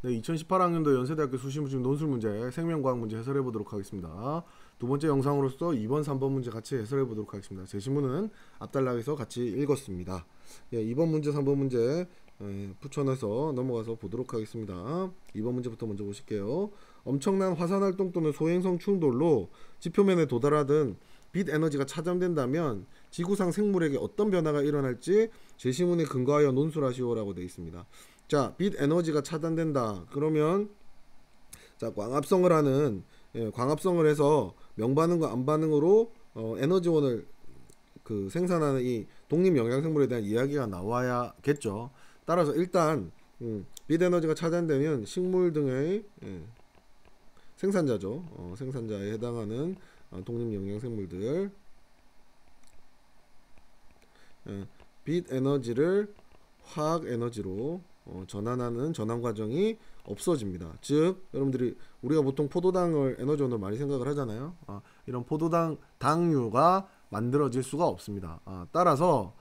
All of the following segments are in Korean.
네, 2018학년도 연세대학교 수시문제 논술 문제 생명과학 문제 해설해 보도록 하겠습니다. 두 번째 영상으로서 2번, 3번 문제 같이 해설해 보도록 하겠습니다. 제시문은 앞단락에서 같이 읽었습니다. 예, 2번 문제, 3번 문제 붙여놔서 넘어가서 보도록 하겠습니다. 2번 문제부터 먼저 보실게요. 엄청난 화산활동 또는 소행성 충돌로 지표면에 도달하던 빛 에너지가 차단된다면 지구상 생물에게 어떤 변화가 일어날지 제시문에 근거하여 논술하시오라고 되어 있습니다. 자, 빛 에너지가 차단된다. 그러면 자, 광합성을 하는 광합성을 해서 명반응과 암반응으로 에너지원을 생산하는 이 독립 영양생물에 대한 이야기가 나와야겠죠. 따라서 일단 빛 에너지가 차단되면 식물 등의 생산자죠. 생산자에 해당하는 독립 영양생물들 빛 에너지를 화학 에너지로 전환하는 전환 과정이 없어집니다. 즉 여러분들이 우리가 보통 포도당을 에너지원으로 많이 생각을 하잖아요. 이런 포도당 당류가 만들어질 수가 없습니다. 따라서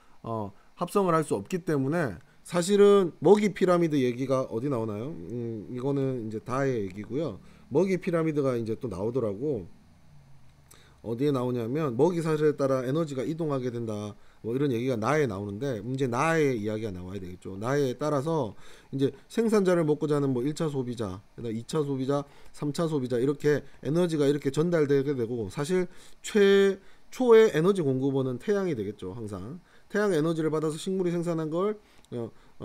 합성을 할 수 없기 때문에 사실은 먹이 피라미드 얘기가 어디 나오나요? 이거는 이제 다의 얘기고요. 먹이 피라미드가 이제 또 나오더라고. 어디에 나오냐면 먹이 사슬에 따라 에너지가 이동하게 된다. 뭐 이런 얘기가 나에 나오는데 이제 나의 이야기가 나와야 되겠죠. 나에 따라서 이제 생산자를 먹고자 하는 뭐 1차 소비자, 2차 소비자, 3차 소비자 이렇게 에너지가 이렇게 전달되게 되고 사실 최초의 에너지 공급원은 태양이 되겠죠. 항상 태양 에너지를 받아서 식물이 생산한 걸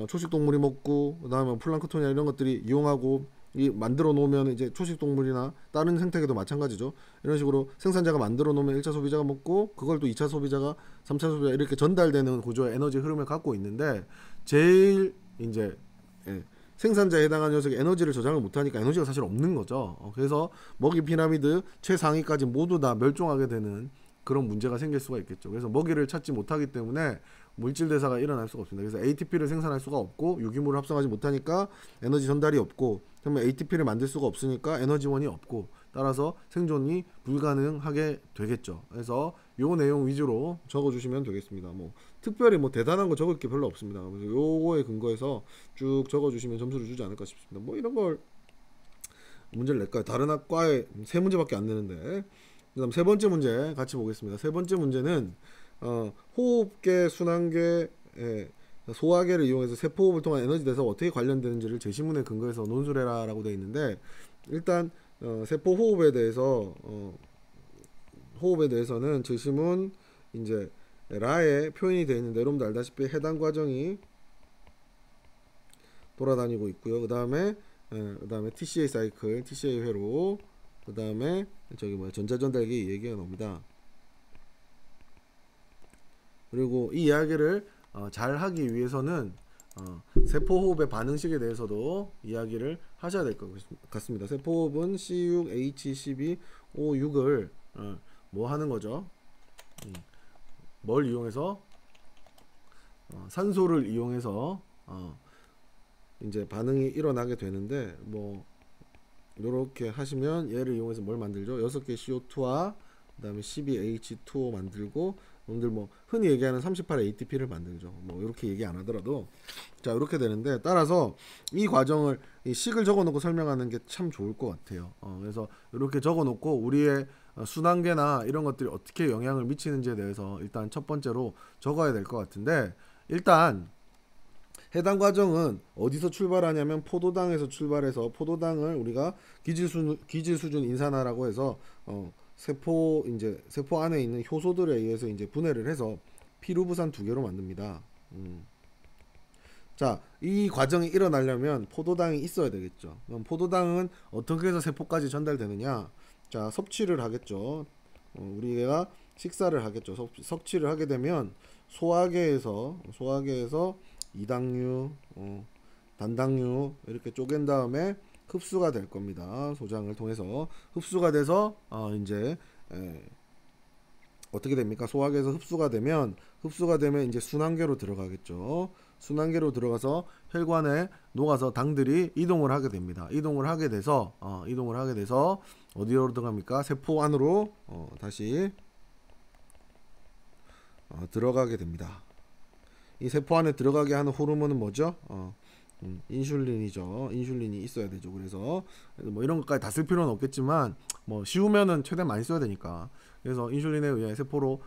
초식동물이 먹고 그다음에 플랑크톤이나 이런 것들이 이용하고 이 만들어 놓으면 이제 초식동물이나 다른 생태계도 마찬가지죠. 이런 식으로 생산자가 만들어 놓으면 1차 소비자가 먹고 그걸 또 2차 소비자가 3차 소비자 이렇게 전달되는 구조의 에너지 흐름을 갖고 있는데 제일 이제 생산자에 해당하는 녀석이 에너지를 저장을 못하니까 에너지가 사실 없는 거죠. 그래서 먹이 피라미드 최상위까지 모두 다 멸종하게 되는 그런 문제가 생길 수가 있겠죠. 그래서 먹이를 찾지 못하기 때문에 물질 대사가 일어날 수가 없습니다. 그래서 ATP를 생산할 수가 없고 유기물을 합성하지 못하니까 에너지 전달이 없고 그러면 ATP를 만들 수가 없으니까 에너지원이 없고 따라서 생존이 불가능하게 되겠죠. 그래서 요 내용 위주로 적어주시면 되겠습니다. 뭐 특별히 뭐 대단한 거 적을 게 별로 없습니다. 그래서 요거에 근거해서 쭉 적어주시면 점수를 주지 않을까 싶습니다. 뭐 이런 걸 문제를 낼까요? 다른 학과에 3문제밖에 안 내는데. 그다음 세 번째 문제 같이 보겠습니다. 세 번째 문제는 호흡계, 순환계, 소화계를 이용해서 세포호흡을 통한 에너지 대사가 어떻게 관련되는지를 제시문에 근거해서 논술해라라고 되어 있는데 일단 세포 호흡에 대해서는 제시문 이제 라에 표현이 되어 있는데 여러분들 알다시피 해당 과정이 돌아다니고 있고요. 그다음에 TCA 사이클, TCA 회로 그 다음에 전자전달기 얘기가 나옵니다. 그리고 이 이야기를 잘 하기 위해서는 세포호흡의 반응식에 대해서도 이야기를 하셔야 될 것 같습니다. 세포호흡은 C6H12O6을 뭐 하는 거죠? 뭘 이용해서 산소를 이용해서 이제 반응이 일어나게 되는데 뭐 이렇게 하시면 얘를 이용해서 뭘 만들죠? 6개 CO2와 그 다음에 12H2O 만들고 여러분들 뭐 흔히 얘기하는 38ATP를 만들죠. 뭐 이렇게 얘기 안 하더라도 자 이렇게 되는데 따라서 이 과정을 이 식을 적어놓고 설명하는 게 참 좋을 것 같아요. 그래서 이렇게 적어놓고 우리의 순환계나 이런 것들이 어떻게 영향을 미치는지에 대해서 일단 첫 번째로 적어야 될 것 같은데 일단 해당 과정은 어디서 출발하냐면 포도당에서 출발해서 포도당을 우리가 기질 수준 인산화라고 해서 세포 안에 있는 효소들에 의해서 이제 분해를 해서 피루부산 2개로 만듭니다. 자, 이 과정이 일어나려면 포도당이 있어야 되겠죠. 그럼 포도당은 어떻게 해서 세포까지 전달되느냐? 자, 섭취를 하겠죠. 우리가 식사를 하겠죠. 섭취를 하게 되면 소화계에서 이당류, 단당류 이렇게 쪼갠 다음에 흡수가 될 겁니다. 소장을 통해서 흡수가 돼서 이제 어떻게 됩니까? 소화계에서 흡수가 되면 이제 순환계로 들어가겠죠. 순환계로 들어가서 혈관에 녹아서 당들이 이동을 하게 됩니다. 이동을 하게 돼서 어디로 들어갑니까? 세포 안으로 다시 들어가게 됩니다. 이 세포 안에 들어가게 하는 호르몬은 뭐죠? 인슐린이죠. 인슐린이 있어야 되죠. 그래서 뭐 이런 것까지 다 쓸 필요는 없겠지만 뭐 쉬우면은 최대한 많이 써야 되니까. 그래서 인슐린에 의해 세포로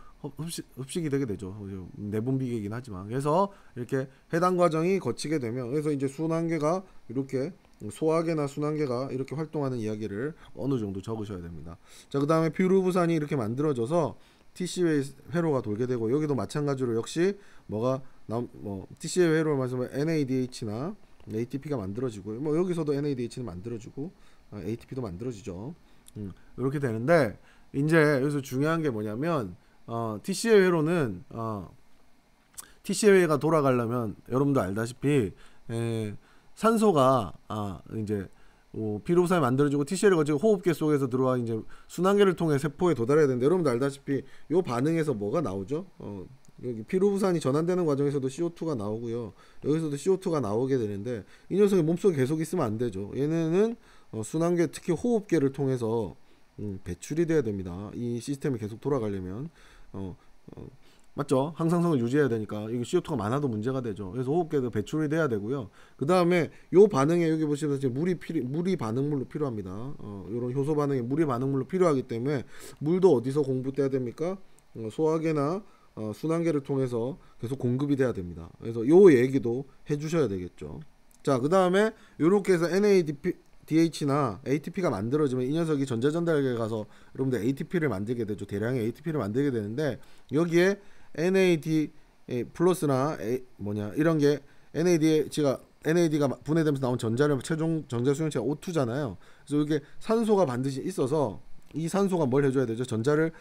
흡식이 되게 되죠. 내분비계이긴 하지만. 그래서 이렇게 해당 과정이 거치게 되면, 그래서 이제 순환계가 이렇게, 소화계나 순환계가 이렇게 활동하는 이야기를 어느 정도 적으셔야 됩니다. 자, 그 다음에 피루부산이 이렇게 만들어져서 TCA 회로가 돌게 되고, 여기도 마찬가지로 역시 뭐가 TCA 회로를 말씀하면 NADH나 ATP가 만들어지고, 뭐 여기서도 NADH는 만들어지고 ATP도 만들어지죠. 이렇게 되는데, 이제 여기서 중요한 게 뭐냐면 TCA 회로는 TCA가 돌아가려면 여러분도 알다시피 산소가 이제 피루부산이 만들어지고 TCA를 거치고 호흡계 속에서 들어와 이제 순환계를 통해 세포에 도달해야 되는데, 여러분도 알다시피 요 반응에서 뭐가 나오죠? 여기 피루부산이 전환되는 과정에서도 CO2가 나오고요. 여기서도 CO2가 나오게 되는데, 이 녀석이 몸속에 계속 있으면 안 되죠. 얘네는 순환계, 특히 호흡계를 통해서 배출이 돼야 됩니다. 이 시스템이 계속 돌아가려면 맞죠? 항상성을 유지해야 되니까 이게 CO2가 많아도 문제가 되죠. 그래서 호흡계도 배출이 돼야 되고요. 그 다음에 요 반응에 여기 보시면 이제 물이 반응물로 필요합니다. 이런 효소 반응에 물이 반응물로 필요하기 때문에 물도 어디서 공급돼야 됩니까? 소화계나 순환계를 통해서 계속 공급이 돼야 됩니다. 그래서 요 얘기도 해주셔야 되겠죠. 자, 그 다음에 요렇게 해서 NADH나 ATP가 만들어지면 이 녀석이 전자전달계에 가서 여러분들 ATP를 만들게 되죠. 대량의 ATP를 만들게 되는데, 여기에 NAD 플러스나 이런 게 NAD가 분해되면서 나온 최종 전자 수용체가 O2잖아요. 그래서 이게 산소가 반드시 있어서, 이 산소가 뭘 해줘야 되죠? 전자를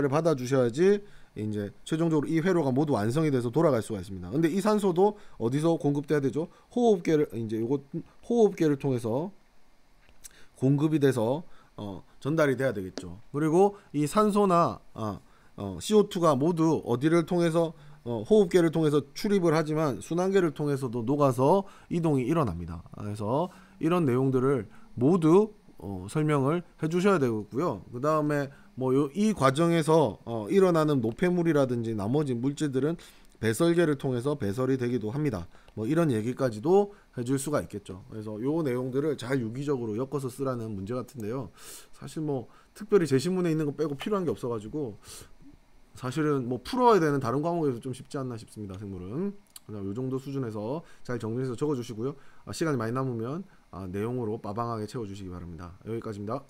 받아 주셔야지 이제 최종적으로 이 회로가 모두 완성이 돼서 돌아갈 수가 있습니다. 근데 이 산소도 어디서 공급돼야 되죠? 호흡계를 통해서 공급이 돼서 전달이 돼야 되겠죠. 그리고 이 산소나 CO2가 모두 어디를 통해서 호흡계를 통해서 출입을 하지만 순환계를 통해서도 녹아서 이동이 일어납니다. 그래서 이런 내용들을 모두 설명을 해주셔야 되겠고요. 그 다음에 이 과정에서 일어나는 노폐물이라든지 나머지 물질들은 배설계를 통해서 배설이 되기도 합니다. 이런 얘기까지도 해줄 수가 있겠죠. 그래서 요 내용들을 잘 유기적으로 엮어서 쓰라는 문제 같은데요. 사실 특별히 제시문에 있는 거 빼고 필요한 게 없어가지고 사실은 풀어야 되는 다른 과목에서 좀 쉽지 않나 싶습니다. 생물은. 요 정도 수준에서 잘 정리해서 적어주시고요. 시간이 많이 남으면 내용으로 빠방하게 채워주시기 바랍니다. 여기까지입니다.